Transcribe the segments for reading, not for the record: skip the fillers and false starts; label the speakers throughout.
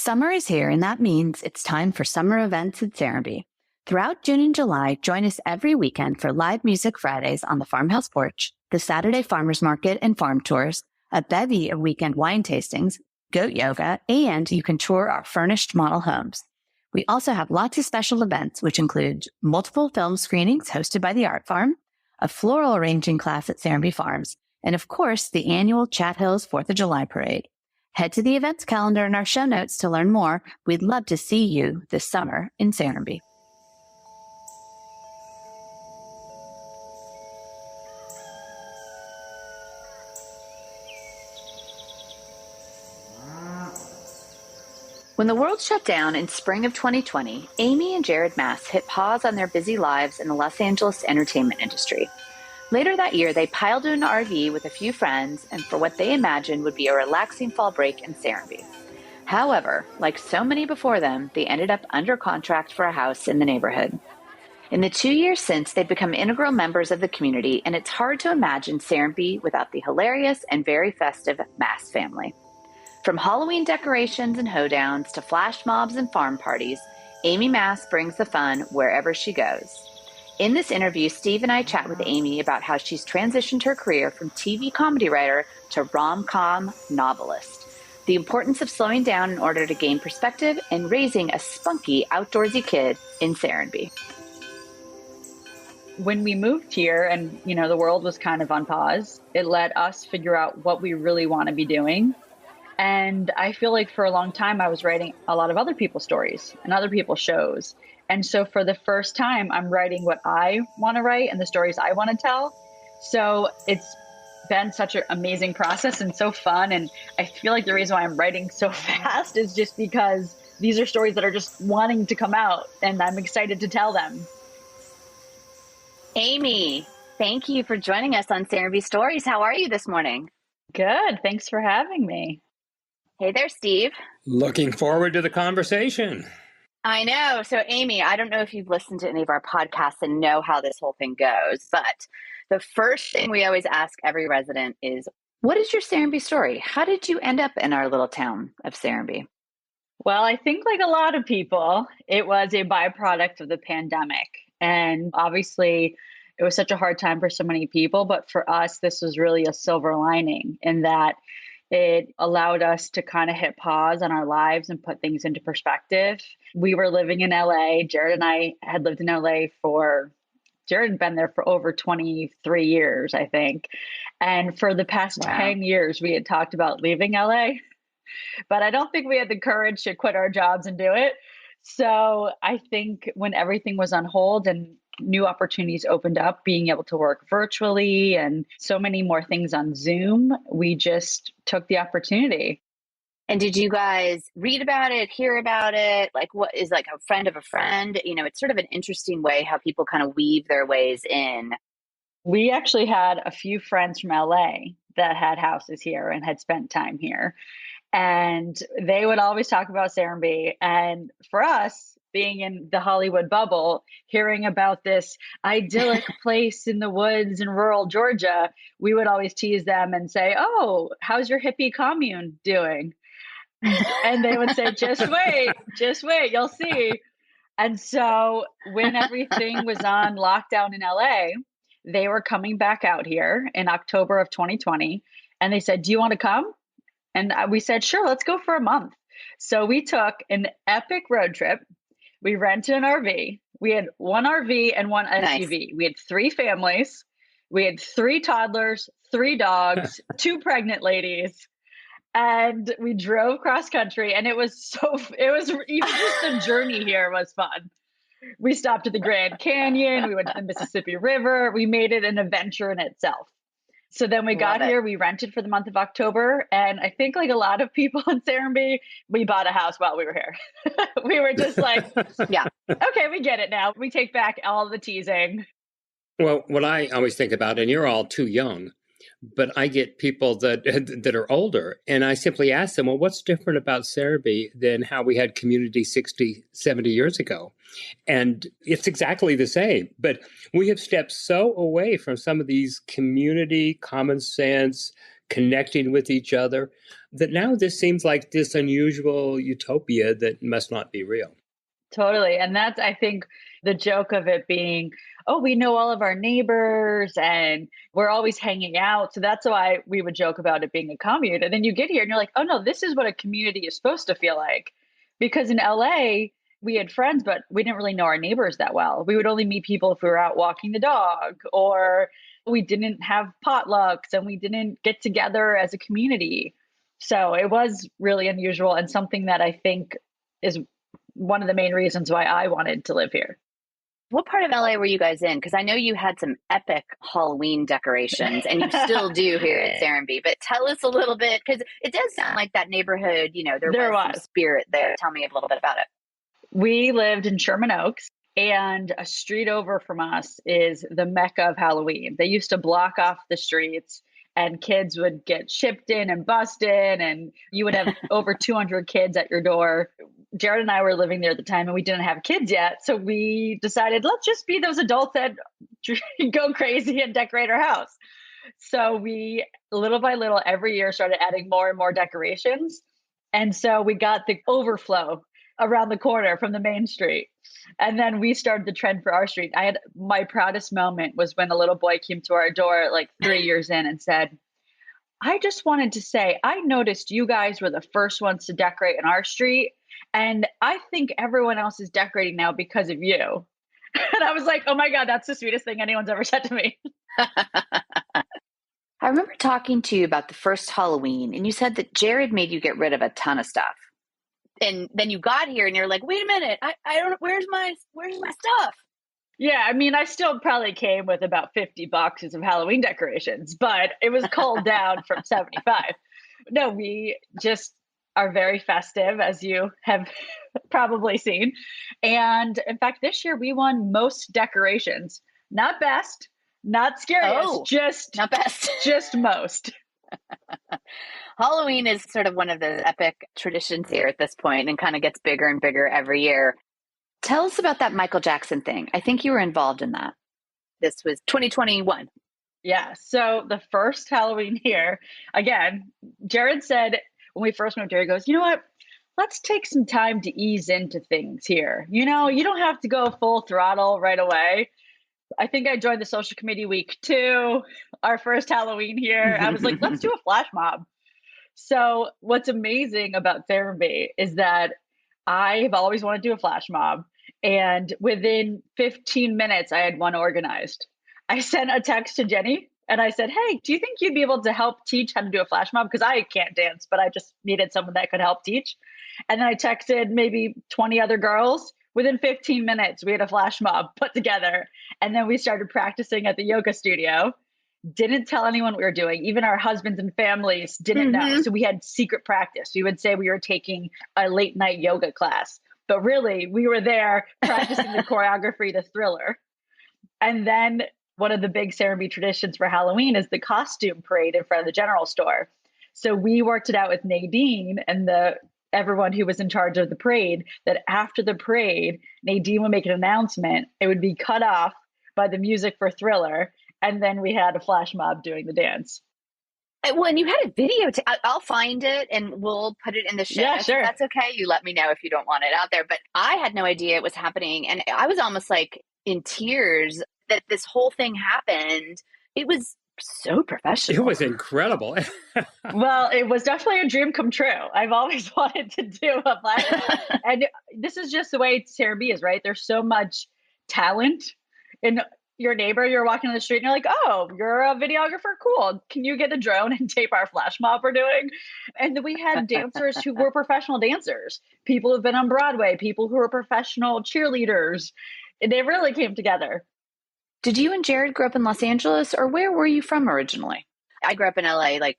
Speaker 1: Summer is here, and that means it's time for summer events at Sereenbe. Throughout June and July, join us every weekend for live music Fridays on the farmhouse porch, the Saturday farmers market and farm tours, a bevy of weekend wine tastings, goat yoga, and you can tour our furnished model homes. We also have lots of special events, which include multiple film screenings hosted by the Art Farm, a floral arranging class at Sereenbe Farms, and of course, the annual Chat Hills 4th of July parade. Head to the events calendar in our show notes to learn more. We'd love to see you this summer in Sereenbe. When the world shut down in spring of 2020, Amy and Jared Mass hit pause on their busy lives in the Los Angeles entertainment industry. Later that year, they piled in an RV with a few friends and for what they imagined would be a relaxing fall break in Sereenbe. However, like so many before them, they ended up under contract for a house in the neighborhood. In the 2 years since, they've become integral members of the community, and it's hard to imagine Sereenbe without the hilarious and very festive Mass family. From Halloween decorations and hoedowns to flash mobs and farm parties, Amy Mass brings the fun wherever she goes. In this interview, Steve and I chat with Amy about how she's transitioned her career from TV comedy writer to rom-com novelist, the importance of slowing down in order to gain perspective, and raising a spunky, outdoorsy kid in Sereenbe.
Speaker 2: When we moved here and, the world was kind of on pause, it let us figure out what we really want to be doing. And I feel like for a long time, I was writing a lot of other people's stories and other people's shows. And so for the first time, I'm writing what I want to write and the stories I want to tell. So it's been such an amazing process and so fun. And I feel like the reason why I'm writing so fast is just because these are stories that are just wanting to come out and I'm excited to tell them.
Speaker 1: Amy, thank you for joining us on Sereenbe Stories. How are you this morning?
Speaker 2: Good. Thanks for having me.
Speaker 1: Hey there, Steve.
Speaker 3: Looking forward to the conversation.
Speaker 1: I know. So, Amy, I don't know if you've listened to any of our podcasts and know how this whole thing goes, but the first thing we always ask every resident is, what is your Sereenbe story? How did you end up in our little town of Sereenbe?
Speaker 2: Well, I think like a lot of people, it was a byproduct of the pandemic. And obviously, it was such a hard time for so many people. But for us, this was really a silver lining in that it allowed us to kind of hit pause on our lives and put things into perspective. We were living in LA. Jared and I had lived in LA Jared had been there for over 23 years, I think. And for the past 10 years, we had talked about leaving LA, but I don't think we had the courage to quit our jobs and do it. So I think when everything was on hold and new opportunities opened up, being able to work virtually and so many more things on Zoom, we just took the opportunity.
Speaker 1: And did you guys read about it, hear about it? Like, what is like a friend of a friend? It's sort of an interesting way how people kind of weave their ways in.
Speaker 2: We actually had a few friends from LA that had houses here and had spent time here. And they would always talk about Sereenbe. And for us, being in the Hollywood bubble, hearing about this idyllic place in the woods in rural Georgia, we would always tease them and say, "Oh, how's your hippie commune doing?" And they would say, just wait, you'll see. And so when everything was on lockdown in LA, they were coming back out here in October of 2020. And they said, "Do you want to come?" And we said, "Sure, let's go for a month." So we took an epic road trip. We rented an RV. We had one RV and one SUV. Nice. We had 3 families. We had 3 toddlers, 3 dogs, 2 pregnant ladies. And we drove cross country, and it was even just the journey here was fun. We stopped at the Grand Canyon. We went to the Mississippi River. We made it an adventure in itself. So then we got here, we rented for the month of October. And I think like a lot of people in Sereenbe, we bought a house while we were here. We were just like, yeah, okay, we get it now. We take back all the teasing.
Speaker 3: Well, what I always think about, and you're all too young, but I get people that are older, and I simply ask them, well, what's different about Sereenbe than how we had community 60, 70 years ago? And it's exactly the same, but we have stepped so away from some of these community, common sense, connecting with each other. that now this seems like this unusual utopia that must not be real.
Speaker 2: Totally. And that's, I think, the joke of it being, oh, we know all of our neighbors and we're always hanging out. So that's why we would joke about it being a commune. And then you get here and you're like, oh, no, this is what a community is supposed to feel like. Because in LA, we had friends, but we didn't really know our neighbors that well. We would only meet people if we were out walking the dog, or we didn't have potlucks and we didn't get together as a community. So it was really unusual and something that I think is one of the main reasons why I wanted to live here.
Speaker 1: What part of LA were you guys in? Because I know you had some epic Halloween decorations, and you still do here at Sereenbe. But tell us a little bit, because it does sound like that neighborhood, there was some spirit there. Tell me a little bit about it.
Speaker 2: We lived in Sherman Oaks, and a street over from us is the Mecca of Halloween. They used to block off the streets, and kids would get shipped in and busted, and you would have over 200 kids at your door. Jared and I were living there at the time and we didn't have kids yet. So we decided, let's just be those adults that go crazy and decorate our house. So we, little by little, every year started adding more and more decorations. And so we got the overflow around the corner from the main street. And then we started the trend for our street. My proudest moment was when a little boy came to our door like 3 years in and said, I just wanted to say, I noticed you guys were the first ones to decorate in our street. And I think everyone else is decorating now because of you. And I was like, oh my God, that's the sweetest thing anyone's ever said to me.
Speaker 1: I remember talking to you about the first Halloween, and you said that Jared made you get rid of a ton of stuff. And then you got here and you're like, wait a minute, I don't, where's my stuff?
Speaker 2: Yeah, I mean, I still probably came with about 50 boxes of Halloween decorations, but it was culled down from 75. No, we just are very festive, as you have probably seen. And in fact, this year we won most decorations. Not best, not scariest, just
Speaker 1: not best.
Speaker 2: Just most.
Speaker 1: Halloween is sort of one of the epic traditions here at this point and kind of gets bigger and bigger every year. Tell us about that Michael Jackson thing. I think you were involved in that. This was 2021.
Speaker 2: Yeah. So the first Halloween here, again, Jared said when we first moved here, he goes, you know what? Let's take some time to ease into things here. You don't have to go full throttle right away. I think I joined the social committee week 2, our first Halloween here. I was like, let's do a flash mob. So what's amazing about Sereenbe is that I have always wanted to do a flash mob. And within 15 minutes, I had one organized. I sent a text to Jenny and I said, hey, do you think you'd be able to help teach how to do a flash mob? Because I can't dance, but I just needed someone that could help teach. And then I texted maybe 20 other girls. Within 15 minutes, we had a flash mob put together. And then we started practicing at the yoga studio. Didn't tell anyone what we were doing. Even our husbands and families didn't know. So we had secret practice. We would say we were taking a late night yoga class, but really we were there practicing the choreography to Thriller. And then one of the big Sereenbe traditions for Halloween is the costume parade in front of the general store. So we worked it out with Nadine and everyone who was in charge of the parade, that after the parade, Nadine would make an announcement. It would be cut off by the music for Thriller. And then we had a flash mob doing the dance.
Speaker 1: Well, and you had a video. I'll find it and we'll put it in the show.
Speaker 2: Yeah, sure.
Speaker 1: That's okay. You let me know if you don't want it out there. But I had no idea it was happening. And I was almost like in tears that this whole thing happened. It was so professional.
Speaker 3: It was incredible.
Speaker 2: Well, it was definitely a dream come true. I've always wanted to do a flash mob. And this is just the way Sereenbe is, right? There's so much talent in your neighbor. You're walking on the street and you're like, oh, you're a videographer. Cool. Can you get a drone and tape our flash mob we're doing? And we had dancers who were professional dancers, people who've been on Broadway, people who are professional cheerleaders. They really came together.
Speaker 1: Did you and Jared grow up in Los Angeles, or where were you from originally? I grew up in LA. Like,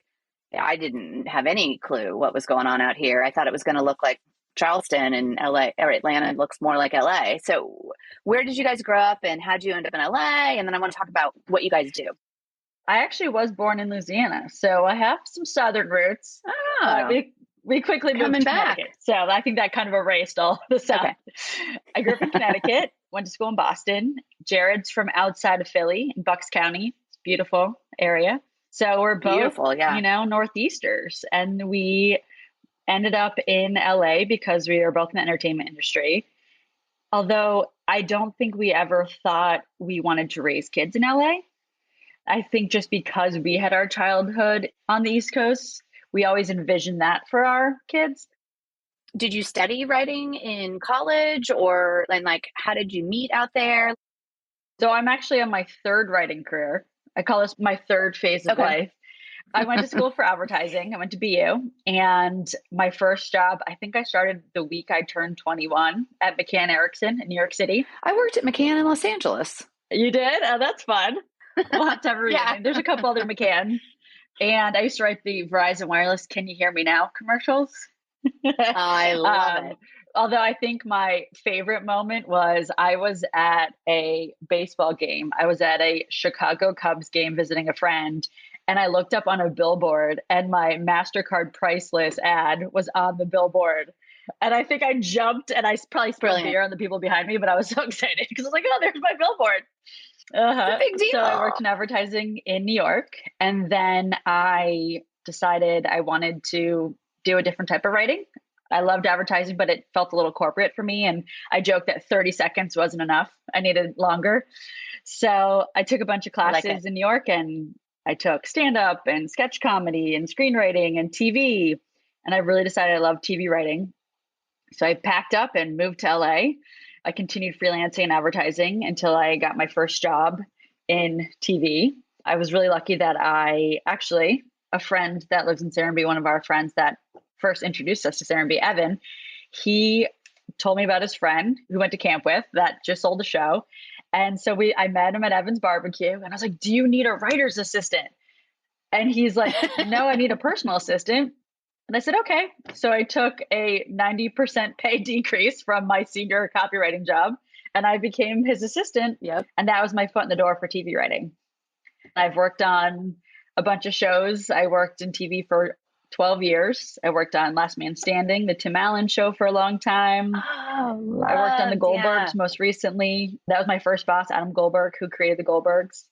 Speaker 1: I didn't have any clue what was going on out here. I thought it was going to look like Charleston, and LA or Atlanta looks more like LA. So where did you guys grow up and how'd you end up in LA? And then I want to talk about what you guys do.
Speaker 2: I actually was born in Louisiana, so I have some Southern roots. We quickly moved to Connecticut. So I think that kind of erased all the South. Okay. I grew up in Connecticut, went to school in Boston. Jared's from outside of Philly in Bucks County. It's a beautiful area. So we're both,
Speaker 1: Beautiful, yeah.
Speaker 2: Northeasters, and we ended up in LA because we are both in the entertainment industry. Although I don't think we ever thought we wanted to raise kids in LA. I think just because we had our childhood on the East Coast, we always envisioned that for our kids.
Speaker 1: Did you study writing in college, or like how did you meet out there?
Speaker 2: So I'm actually on my third writing career. I call this my third phase of life. I went to school for advertising. I went to BU, and my first job, I think I started the week I turned 21 at McCann Erickson in New York City.
Speaker 1: I worked at McCann in Los Angeles.
Speaker 2: You did? Oh, that's fun. We'll have to have a reunion.
Speaker 1: Yeah.
Speaker 2: There's a couple other McCann. And I used to write the Verizon Wireless "Can You Hear Me Now" commercials.
Speaker 1: I love it.
Speaker 2: Although I think my favorite moment was I was at a baseball game. I was at a Chicago Cubs game visiting a friend, and I looked up on a billboard, and my MasterCard priceless ad was on the billboard. And I think I jumped, and I probably spilled beer on the people behind me, but I was so excited because I was like, oh, there's my billboard.
Speaker 1: It's a big deal.
Speaker 2: So I worked in advertising in New York, and then I decided I wanted to do a different type of writing. I loved advertising, but it felt a little corporate for me. And I joked that 30 seconds wasn't enough. I needed longer. So I took a bunch of classes in New York, and I took stand-up and sketch comedy and screenwriting and TV. And I really decided I loved TV writing. So I packed up and moved to LA. I continued freelancing and advertising until I got my first job in TV. I was really lucky that a friend that lives in Sereenbe, one of our friends that first introduced us to Sereenbe, Evan, he told me about his friend who went to camp with that just sold a show. And so I met him at Evan's barbecue, and I was like, do you need a writer's assistant? And he's like, no, I need a personal assistant. And I said, okay. So I took a 90% pay decrease from my senior copywriting job, and I became his assistant.
Speaker 1: Yep.
Speaker 2: And that was my foot in the door for TV writing. I've worked on a bunch of shows. I worked in TV for 12 years. I worked on Last Man Standing, the Tim Allen show, for a long time. I worked on the Goldbergs most recently. That was my first boss, Adam Goldberg, who created the Goldbergs.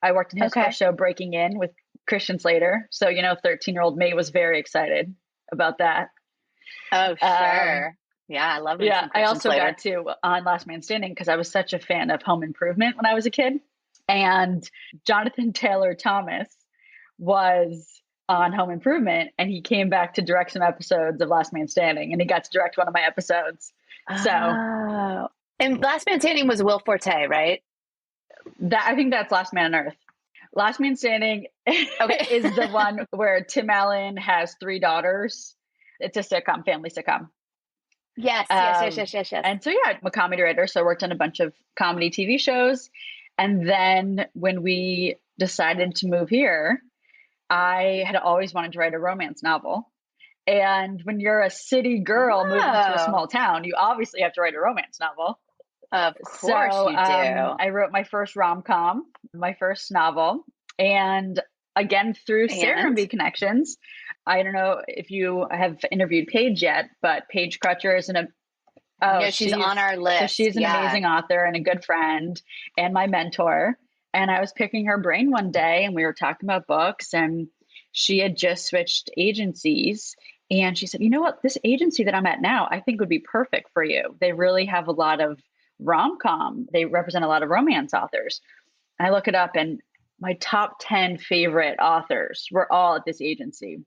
Speaker 2: I worked in his first show, Breaking In, with Christian Slater. So, 13-year-old me was very excited about that.
Speaker 1: Oh, sure. Yeah, I love it.
Speaker 2: Yeah, I also got to on Last Man Standing because I was such a fan of Home Improvement when I was a kid. And Jonathan Taylor Thomas was on Home Improvement, and he came back to direct some episodes of Last Man Standing, and he got to direct one of my episodes. So,
Speaker 1: and Last Man Standing was Will Forte, right?
Speaker 2: I think that's Last Man on Earth. Last Man Standing is the one where Tim Allen has 3 daughters. It's a sitcom, family sitcom.
Speaker 1: Yes.
Speaker 2: And so, yeah, I'm a comedy writer. So I worked on a bunch of comedy TV shows. And then when we decided to move here, I had always wanted to write a romance novel. And when you're a city girl moving to a small town, you obviously have to write a romance novel.
Speaker 1: Of course you do.
Speaker 2: I wrote my first rom-com, my first novel. And again, through Sereenbe connections, I don't know if you have interviewed Paige yet, but Paige Crutcher is
Speaker 1: she's on our list.
Speaker 2: So she's an amazing author and a good friend and my mentor. And I was picking her brain one day, and we were talking about books, and she had just switched agencies. And she said, you know what, this agency that I'm at now, I think would be perfect for you. They really have a lot of rom-com. They represent a lot of romance authors. And I look it up, and my top 10 favorite authors were all at this agency.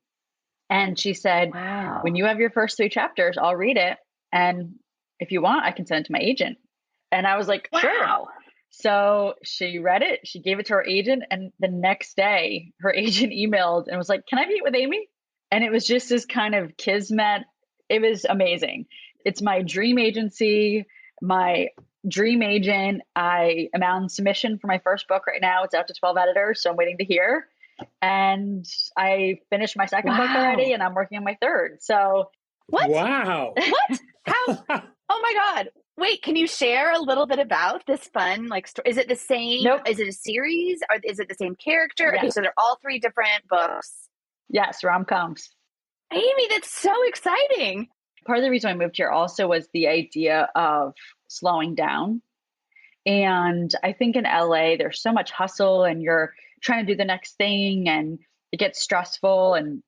Speaker 2: And she said, wow, when you have your first 3 chapters, I'll read it. And if you want, I can send it to my agent. And I was like, wow. Sure. So she read it, she gave it to her agent, and the next day her agent emailed and was like, can I meet with Amy? And it was just this kind of kismet. It was amazing. It's my dream agency, my dream agent. I am on submission for my first book right now. It's out to 12 editors, so I'm waiting to hear. And I finished my second book already, and I'm working on my third. So
Speaker 1: what?
Speaker 3: Wow.
Speaker 1: What? How? Oh my God. Wait, can you share a little bit about this fun, is it the same?
Speaker 2: Nope.
Speaker 1: Is it a series, or is it the same character?
Speaker 2: Yes.
Speaker 1: Okay, so they're all 3 different books.
Speaker 2: Yes, rom-coms.
Speaker 1: Amy, that's so exciting.
Speaker 2: Part of the reason I moved here also was the idea of slowing down. And I think in LA, there's so much hustle, and you're trying to do the next thing, and it gets stressful. And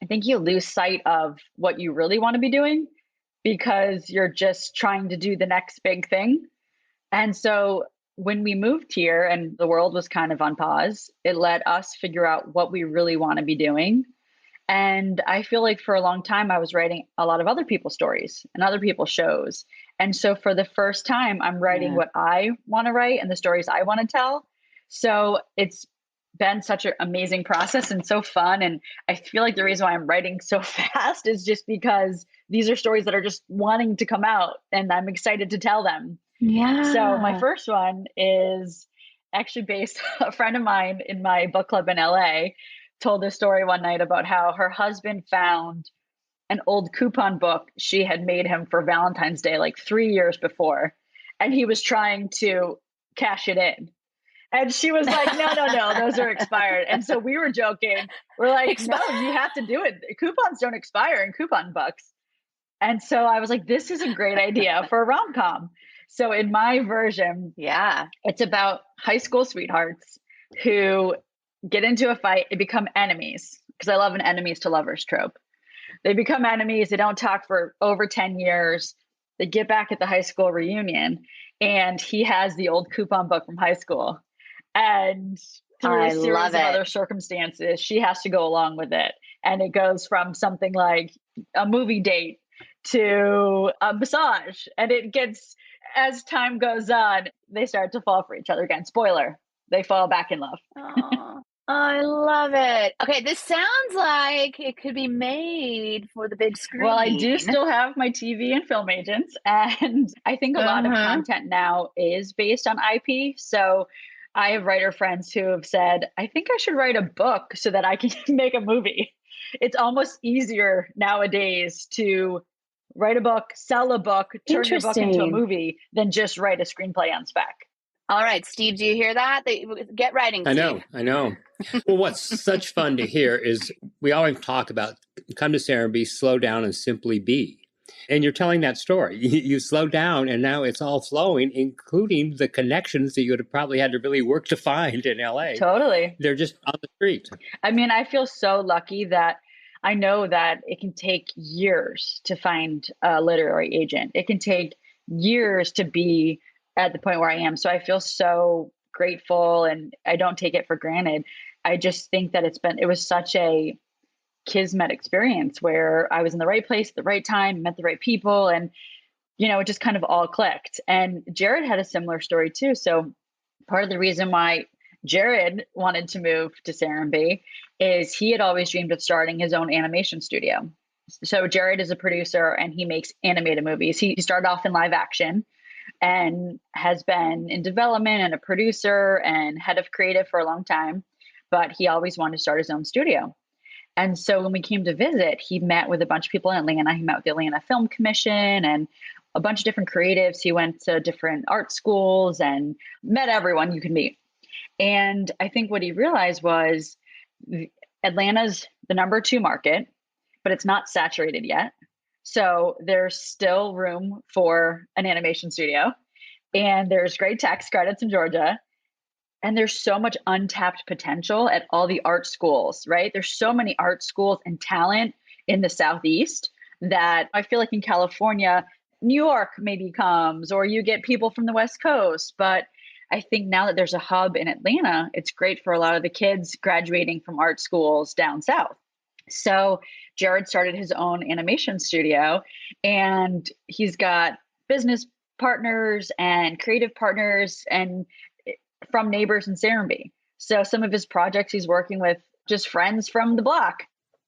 Speaker 2: I think you lose sight of what you really want to be doing because you're just trying to do the next big thing. And so when we moved here and the world was kind of on pause, it let us figure out what we really want to be doing. And I feel like for a long time, I was writing a lot of other people's stories and other people's shows. And so for the first time, I'm writing what I want to write and the stories I want to tell. So it's been such an amazing process and so fun. And I feel like the reason why I'm writing so fast is just because these are stories that are just wanting to come out and I'm excited to tell them.
Speaker 1: Yeah.
Speaker 2: So my first one is actually based, a friend of mine in my book club in LA told this story one night about how her husband found an old coupon book she had made him for Valentine's Day, like 3 years before. And he was trying to cash it in. And she was like, no, those are expired. And so we were joking. We're like, no, you have to do it. Coupons don't expire in coupon books. And so I was like, this is a great idea for a rom-com. So in my version, it's about high school sweethearts who get into a fight and become enemies, because I love an enemies to lovers trope. They become enemies. They don't talk for over 10 years. They get back at the high school reunion, and he has the old coupon book from high school. And through a series of other circumstances, she has to go along with it. And it goes from something like a movie date to a massage. And it gets, as time goes on, they start to fall for each other again. Spoiler, they fall back in love.
Speaker 1: Oh, I love it. Okay, this sounds like it could be made for the big screen.
Speaker 2: Well, I do still have my TV and film agents. And I think a lot of content now is based on IP. So I have writer friends who have said, I think I should write a book so that I can make a movie. It's almost easier nowadays to write a book, sell a book, turn your book into a movie than just write a screenplay on spec.
Speaker 1: All right, Steve, do you hear that? Get writing, Steve.
Speaker 3: I know. Well, what's such fun to hear is we always talk about come to Sereenbe, slow down and simply be. And you're telling that story. You slow down and now it's all flowing, including the connections that you would have probably had to really work to find in LA.
Speaker 2: Totally.
Speaker 3: They're just on the street.
Speaker 2: I mean, I feel so lucky that I know that it can take years to find a literary agent. It can take years to be at the point where I am. So I feel so grateful and I don't take it for granted. I just think that it was such a kismet experience where I was in the right place at the right time, met the right people, and it just kind of all clicked. And Jared had a similar story too. So part of the reason why Jared wanted to move to Sereenbe is he had always dreamed of starting his own animation studio. So Jared is a producer and he makes animated movies. He started off in live action and has been in development and a producer and head of creative for a long time, but he always wanted to start his own studio. And so when we came to visit, he met with a bunch of people in Atlanta. He met with the Atlanta Film Commission and a bunch of different creatives. He went to different art schools and met everyone you could meet. And I think what he realized was Atlanta's the number 2 market, but it's not saturated yet. So there's still room for an animation studio, and there's great tax credits in Georgia. And there's so much untapped potential at all the art schools, right? There's so many art schools and talent in the Southeast that I feel like in California, New York maybe comes, or you get people from the West Coast. But I think now that there's a hub in Atlanta, it's great for a lot of the kids graduating from art schools down south. So Jared started his own animation studio, and he's got business partners and creative partners and from neighbors in Sereenbe. So some of his projects he's working with just friends from the block.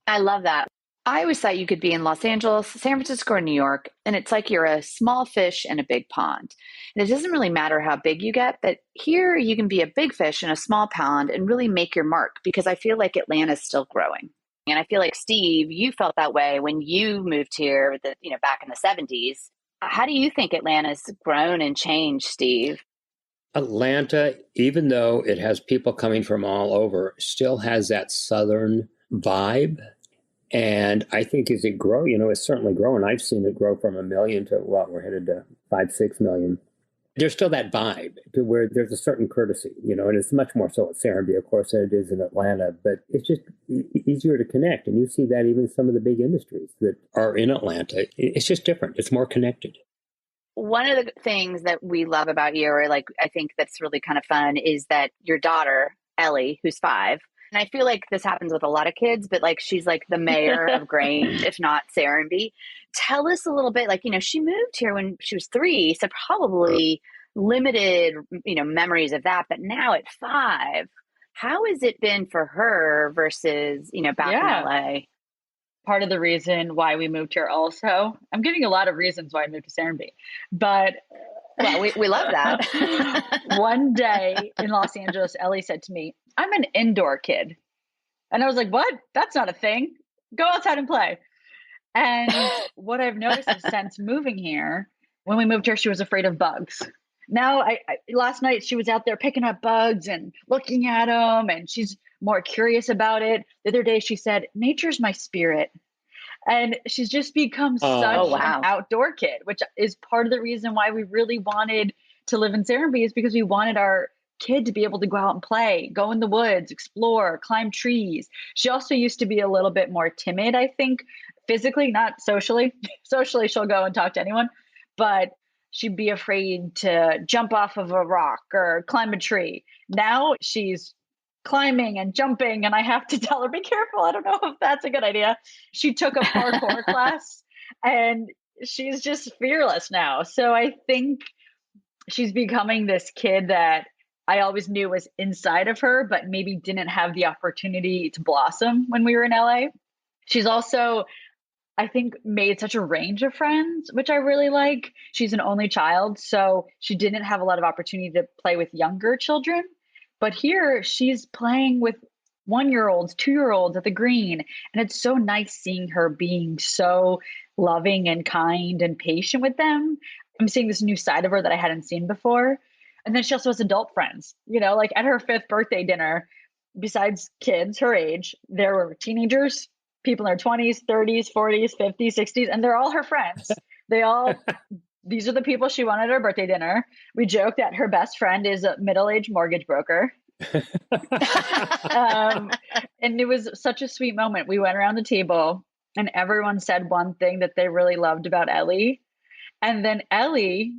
Speaker 1: I love that. I always thought you could be in Los Angeles, San Francisco, or New York, and it's like you're a small fish in a big pond. And it doesn't really matter how big you get, but here you can be a big fish in a small pond and really make your mark, because I feel like Atlanta's still growing. And I feel like, Steve, you felt that way when you moved here, back in the 70s. How do you think Atlanta's grown and changed, Steve?
Speaker 3: Atlanta, even though it has people coming from all over, still has that Southern vibe. And I think as it grows, it's certainly growing. I've seen it grow from 1 million to we're headed to 5-6 million. There's still that vibe to where there's a certain courtesy, and it's much more so at Sereenbe, of course, than it is in Atlanta, but it's just easier to connect. And you see that even some of the big industries that are in Atlanta, it's just different. It's more connected.
Speaker 1: One of the things that we love about you, or like I think that's really kind of fun, is that your daughter, Ellie, who's 5, and I feel like this happens with a lot of kids, but like she's like the mayor of Grange, if not Sereenbe. Tell us a little bit, like, she moved here when she was 3, so probably limited, memories of that. But now at 5, how has it been for her versus, back in LA?
Speaker 2: Part of the reason why we moved here also, I'm giving a lot of reasons why I moved to Serendbe, but
Speaker 1: well, we love that.
Speaker 2: One day in Los Angeles, Ellie said to me, I'm an indoor kid. And I was like, what? That's not a thing. Go outside and play. And what I've noticed is since moving here, when we moved here, she was afraid of bugs. Now, last night she was out there picking up bugs and looking at them, and she's more curious about it. The other day she said, nature's my spirit. And she's just become such an outdoor kid, which is part of the reason why we really wanted to live in Serendbe, is because we wanted our kid to be able to go out and play, go in the woods, explore, climb trees. She also used to be a little bit more timid, I think, physically, not socially. Socially, she'll go and talk to anyone, but she'd be afraid to jump off of a rock or climb a tree. Now she's climbing and jumping, and I have to tell her, be careful. I don't know if that's a good idea. She took a parkour class, and she's just fearless now. So I think she's becoming this kid that I always knew was inside of her, but maybe didn't have the opportunity to blossom when we were in LA. She's also, I think, made such a range of friends, which I really like. She's an only child, so she didn't have a lot of opportunity to play with younger children. But here she's playing with 1-year-olds, 2-year-olds at the green. And it's so nice seeing her being so loving and kind and patient with them. I'm seeing this new side of her that I hadn't seen before. And then she also has adult friends, like at her 5th birthday dinner, besides kids her age, there were teenagers, people in their 20s, 30s, 40s, 50s, 60s, and they're all her friends. These are the people she wanted at her birthday dinner. We joke that her best friend is a middle-aged mortgage broker. And it was such a sweet moment. We went around the table and everyone said one thing that they really loved about Ellie. And then Ellie,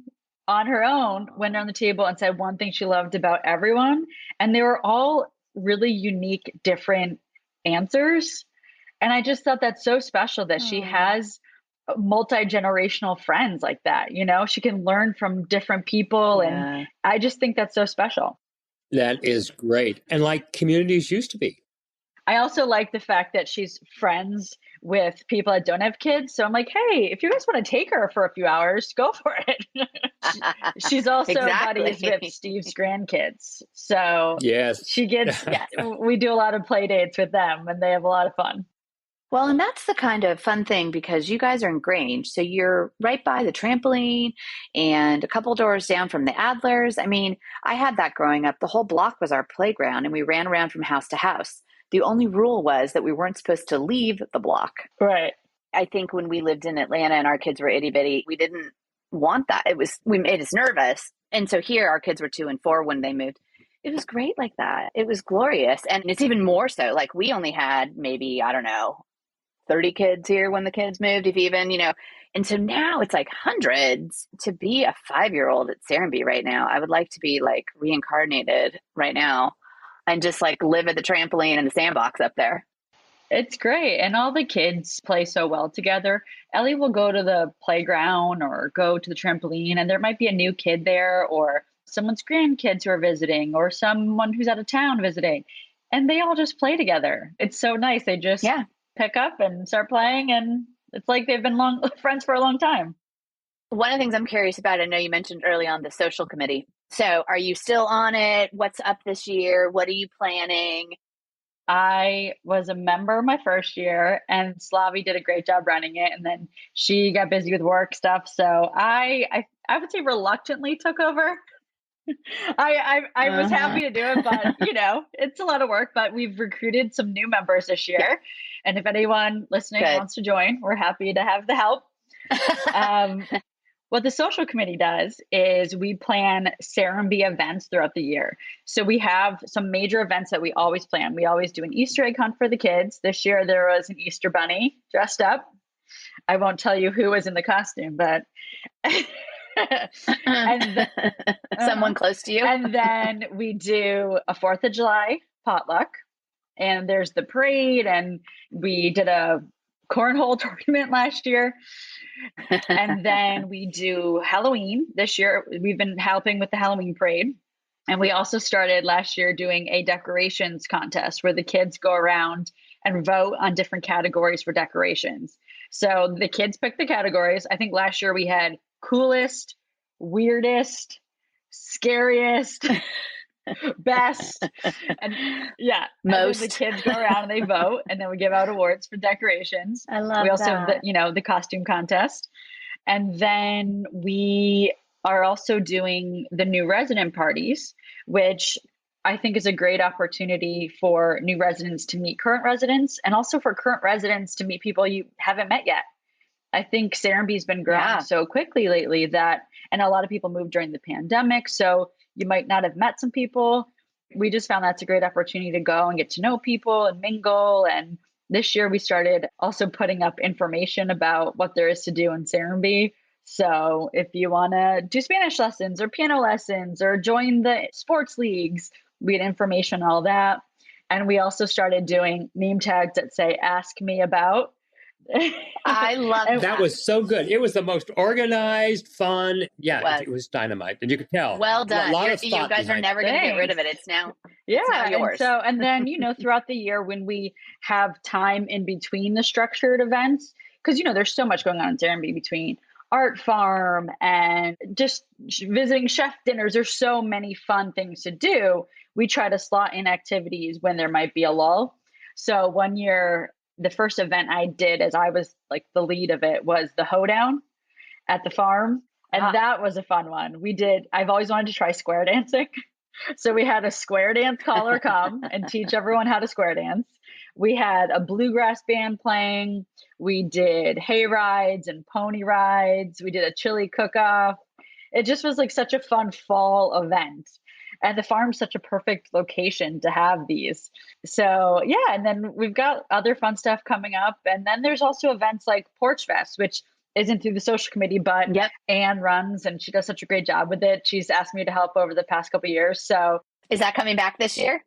Speaker 2: on her own, went around the table and said one thing she loved about everyone. And they were all really unique, different answers. And I just thought that's so special that she has multi-generational friends like that. She can learn from different people. And I just think that's so special.
Speaker 3: That is great. And like communities used to be.
Speaker 2: I also like the fact that she's friends with people that don't have kids. So I'm like, hey, if you guys want to take her for a few hours, go for it. She's also buddies with Steve's grandkids. So
Speaker 3: yes,
Speaker 2: she gets, we do a lot of play dates with them and they have a lot of fun.
Speaker 1: Well, and that's the kind of fun thing because you guys are in Grange. So you're right by the trampoline and a couple doors down from the Adlers. I mean, I had that growing up. The whole block was our playground and we ran around from house to house. The only rule was that we weren't supposed to leave the block.
Speaker 2: Right.
Speaker 1: I think when we lived in Atlanta and our kids were itty bitty, we didn't want that. We made us nervous. And so here our kids were 2 and 4 when they moved. It was great like that. It was glorious. And it's even more so. Like we only had maybe, 30 kids here when the kids moved, if even, and so now it's like hundreds. To be a 5-year-old at Sereenbe right now, I would like to be like reincarnated right now and just like live at the trampoline and the sandbox up there.
Speaker 2: It's great. And all the kids play so well together. Ellie will go to the playground or go to the trampoline and there might be a new kid there or someone's grandkids who are visiting or someone who's out of town visiting. And they all just play together. It's so nice. They just pick up and start playing, and it's like they've been friends for a long time.
Speaker 1: One of the things I'm curious about, I know you mentioned early on the social committee. So are you still on it? What's up this year? What are you planning?
Speaker 2: I was a member my first year and Slavi did a great job running it. And then she got busy with work stuff. So I would say reluctantly took over. I was happy to do it, but it's a lot of work, but we've recruited some new members this year. Yeah. And if anyone listening wants to join, we're happy to have the help. What the social committee does is we plan Sereenbe events throughout the year. So we have some major events that we always plan. We always do an Easter egg hunt for the kids. This year there was an Easter bunny dressed up. I won't tell you who was in the costume, but
Speaker 1: and someone close to you.
Speaker 2: And then we do a 4th of July potluck, and there's the parade, and we did a cornhole tournament last year. And then we do Halloween. This year, we've been helping with the Halloween parade. And we also started last year doing a decorations contest where the kids go around and vote on different categories for decorations. So the kids pick the categories. I think last year we had coolest, weirdest, scariest, best, and
Speaker 1: most.
Speaker 2: And the kids go around and they vote, and then we give out awards for decorations.
Speaker 1: I love
Speaker 2: we also
Speaker 1: that.
Speaker 2: have the costume contest, and then we are also doing the new resident parties, which I think is a great opportunity for new residents to meet current residents, and also for current residents to meet people you haven't met yet. I think Serenbe's been growing so quickly lately and a lot of people moved during the pandemic. So you might not have met some people. We just found that's a great opportunity to go and get to know people and mingle. And this year we started also putting up information about what there is to do in Sereenbe. So if you want to do Spanish lessons or piano lessons or join the sports leagues, we had information on all that. And we also started doing name tags that say, "Ask me about."
Speaker 1: I love that.
Speaker 3: That was so good. It was the most organized, fun. Yeah, it was dynamite. And you could tell.
Speaker 1: Well done. You guys are never going to get rid of it. It's now yours.
Speaker 2: And then, throughout the year when we have time in between the structured events, because, there's so much going on in Serenbe between art farm and just visiting chef dinners. There's so many fun things to do. We try to slot in activities when there might be a lull. So one year, the first event I did as I was like the lead of it was the hoedown at the farm. And that was a fun one. I've always wanted to try square dancing. So we had a square dance caller come and teach everyone how to square dance. We had a bluegrass band playing. We did hay rides and pony rides. We did a chili cook-off. It just was like such a fun fall event. And the farm's such a perfect location to have these. So and then we've got other fun stuff coming up. And then there's also events like Porch Fest, which isn't through the social committee, but Anne runs, and she does such a great job with it. She's asked me to help over the past couple of years. So
Speaker 1: is that coming back this year?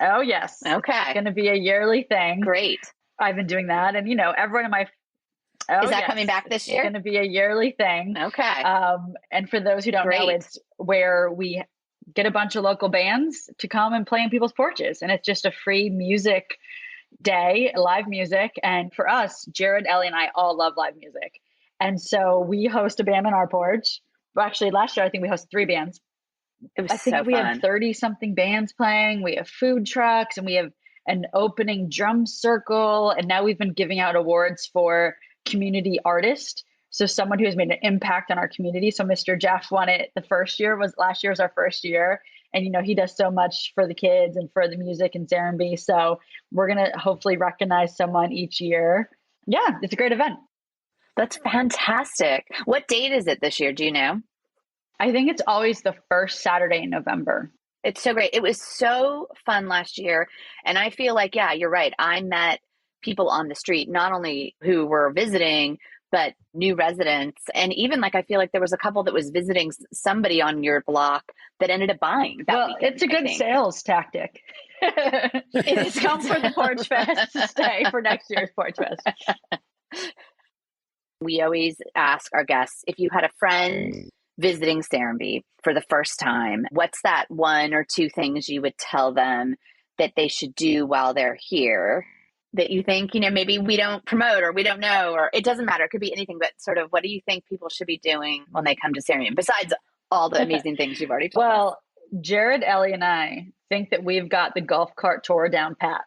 Speaker 2: Oh, yes.
Speaker 1: Okay.
Speaker 2: It's going to be a yearly thing.
Speaker 1: Great.
Speaker 2: I've been doing that. And, everyone in my...
Speaker 1: is that coming back this year?
Speaker 2: It's going to be a yearly thing.
Speaker 1: Okay.
Speaker 2: And for those who don't know, it's where we get a bunch of local bands to come and play on people's porches. And it's just a free music day, live music. And for us, Jared, Ellie, and I all love live music. And so we host a band on our porch. Well, actually, last year, I think we hosted 3 bands.
Speaker 1: I think
Speaker 2: we have 30 something bands playing. We have food trucks, and we have an opening drum circle. And now we've been giving out awards for community artist. So someone who has made an impact on our community. So Mr. Jeff won it last year was our first year. And, he does so much for the kids and for the music in Sereenbe. So we're going to hopefully recognize someone each year. Yeah, it's a great event.
Speaker 1: That's fantastic. What date is it this year? Do you know?
Speaker 2: I think it's always the first Saturday in November.
Speaker 1: It's so great. It was so fun last year. And I feel like, you're right. I met people on the street, not only who were visiting, but new residents. And even I feel like there was a couple that was visiting somebody on your block that ended up buying.
Speaker 2: It's a good sales tactic. It's come for the Porch Fest to stay for next year's Porch Fest.
Speaker 1: We always ask our guests, if you had a friend visiting Sereenbe for the first time, what's that 1 or 2 things you would tell them that they should do while they're here that you think, maybe we don't promote or we don't know, or it doesn't matter. It could be anything, but sort of what do you think people should be doing when they come to Sereenbe besides all the amazing things you've already told us?
Speaker 2: Well, Jared, Ellie, and I think that we've got the golf cart tour down pat.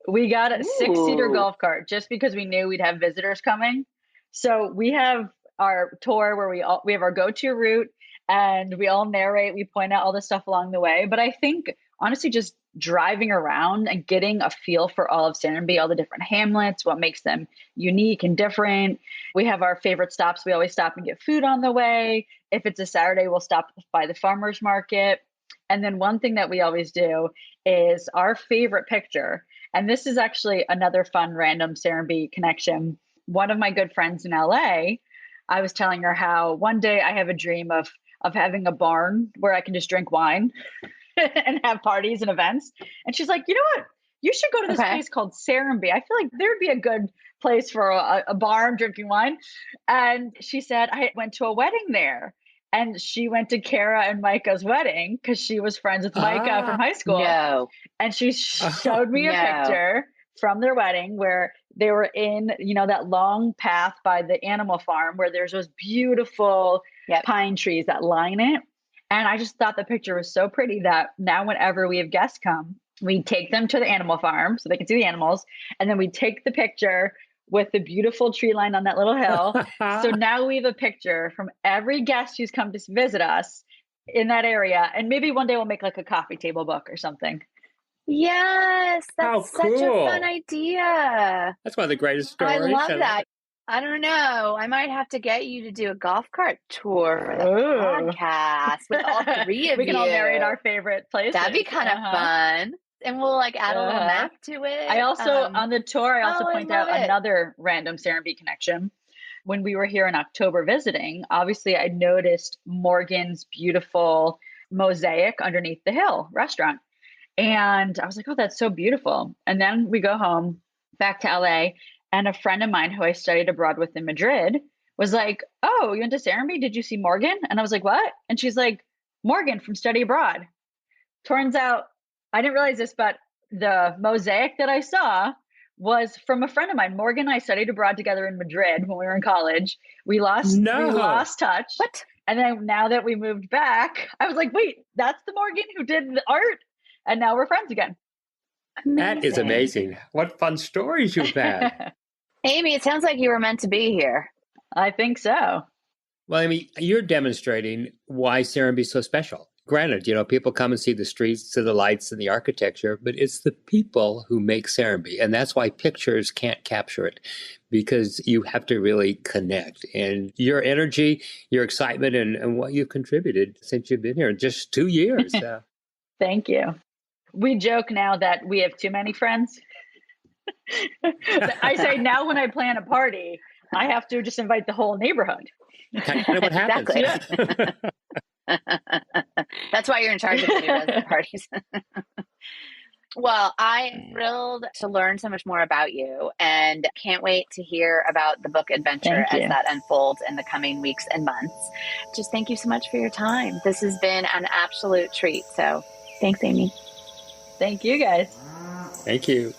Speaker 2: We got a 6-seater golf cart just because we knew we'd have visitors coming. So we have our tour where we have our go-to route and we all narrate, we point out all the stuff along the way. But I think honestly just driving around and getting a feel for all of Serenbe, all the different hamlets, what makes them unique and different. We have our favorite stops. We always stop and get food on the way. If it's a Saturday, we'll stop by the farmer's market. And then one thing that we always do is our favorite picture. And this is actually another fun random Serenbe connection. One of my good friends in LA, I was telling her how one day I have a dream of having a barn where I can just drink wine and have parties and events. And she's like, you know what? You should go to this place called Sereenbe. I feel like there'd be a good place for a barn drinking wine. And she said, I went to a wedding there. And she went to Kara and Micah's wedding because she was friends with Micah from high school.
Speaker 1: No.
Speaker 2: And she showed me a picture from their wedding where they were in, that long path by the animal farm where there's those beautiful pine trees that line it. And I just thought the picture was so pretty that now whenever we have guests come, we take them to the animal farm so they can see the animals. And then we take the picture with the beautiful tree line on that little hill. So now we have a picture from every guest who's come to visit us in that area. And maybe one day we'll make like a coffee table book or something.
Speaker 1: Yes, that's such a fun idea.
Speaker 3: That's one of the greatest stories.
Speaker 1: I love that. I don't know. I might have to get you to do a golf cart tour for the podcast with all three of you.
Speaker 2: We can all narrate our favorite places.
Speaker 1: That'd be kind of fun. And we'll like add a little map to it.
Speaker 2: I also, on the tour, I also point out another random Serenbe connection. When we were here in October visiting, obviously I noticed Morgan's beautiful mosaic underneath the hill restaurant. And I was like, oh, that's so beautiful. And then we go home back to LA. And a friend of mine who I studied abroad with in Madrid was like, oh, you went to Serenbe? Did you see Morgan? And I was like, what? And she's like, Morgan from Study Abroad. Turns out, I didn't realize this, but the mosaic that I saw was from a friend of mine. Morgan and I studied abroad together in Madrid when we were in college. We lost touch.
Speaker 1: What?
Speaker 2: And then now that we moved back, I was like, wait, that's the Morgan who did the art. And now we're friends again.
Speaker 1: Amazing.
Speaker 3: That is amazing. What fun stories you've had.
Speaker 1: Amy, it sounds like you were meant to be here.
Speaker 2: I think so.
Speaker 3: Well, Amy, you're demonstrating why Serenbe is so special. Granted, people come and see the streets and the lights and the architecture, but it's the people who make Serenbe. And that's why pictures can't capture it, because you have to really connect. And your energy, your excitement, and what you've contributed since you've been here in just 2 years.
Speaker 2: Thank you. We joke now that we have too many friends. I say now when I plan a party, I have to just invite the whole neighborhood.
Speaker 3: Kind of what happens.
Speaker 1: Exactly. That's why you're in charge of the new resident parties. Well, I'm thrilled to learn so much more about you and can't wait to hear about the book adventure as that unfolds in the coming weeks and months. Just thank you so much for your time. This has been an absolute treat. So thanks, Amy.
Speaker 2: Thank you, guys.
Speaker 3: Thank you.